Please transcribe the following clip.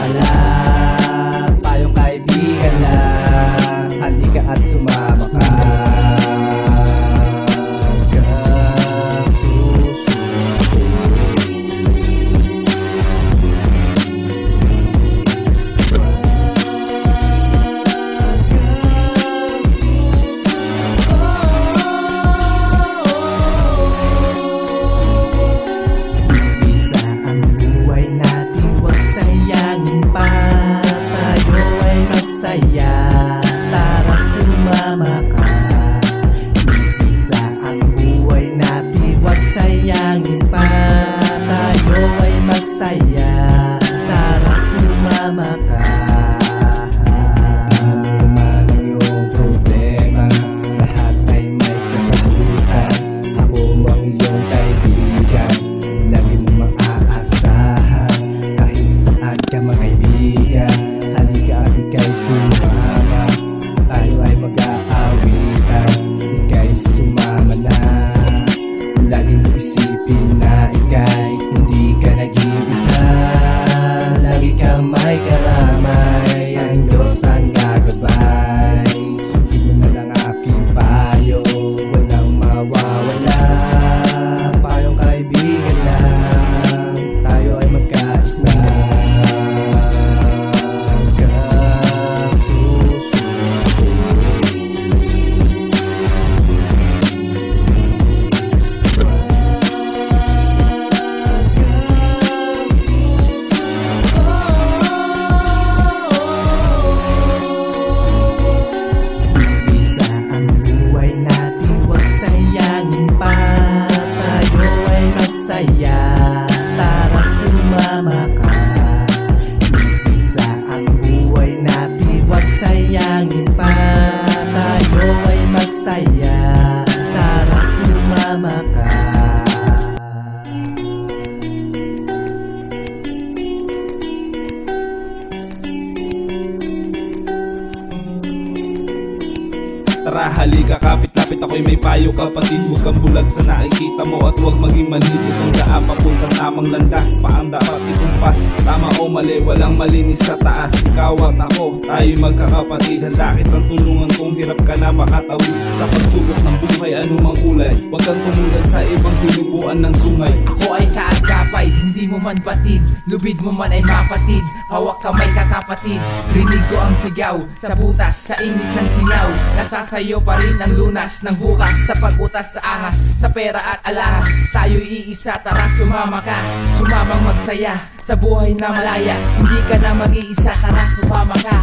ka lang, tayong kaibigan lang. Halika at sumama ka. Tara sumama ka. Isa ang buhay natin, huwag sayangin pa. Tayo ay magsaya, tara sumama ka. Ano man ang iyong problema, lahat ay may kasagutan. Ako ang iyong kaibigan, lagi mong maaasahan. Kahit saan ka magkaibigan, halika at ika'y sumama. Tayo ay mag-aawitan, ika'y sumama na. Laging isipin na ika'y hindi ka nag-iisa. Lagi ka may karamay, ang Diyos ang gagabay. Sundin mo na lang aking payo, walang mawawala. Payong kaibigan lang, tayo ay magkaisa. Tara sumama ka. Isa ang buhay natin, huwag sayangin pa. Tayo ay magsaya, tara sumama ka. Tara halika, kapit-lapit ako'y may payo kapatid. Huwag kang bulag sa nakikita mo at huwag maging manhid. Itong daan papuntang tamang landas, paang dapat itumpas. Tama o mali, walang malinis sa taas. Ikaw at ako, tayo'y magkakapatid. Handa kitang tulungan kung hirap ka na makatawid sa pagsubok ng buhay, anumang kulay. Huwag kang tumulad sa ibang tinubuan ng sungay. Ako ay kaagapay, hindi mo man batid. Lubid mo man ay mapatid, hawak kamay kakapatid. Rinig ko ang sigaw, sa butas, sa init ng singaw. Nasasayo pa rin ang lunas ng bukas. Sa pag-utas sa ahas, sa pera at alahas. Tayo'y iisa, tara sumama ka. Sumamang magsaya, sa buhay na malaya. Hindi ka na mag-iisa, tara sumama ka.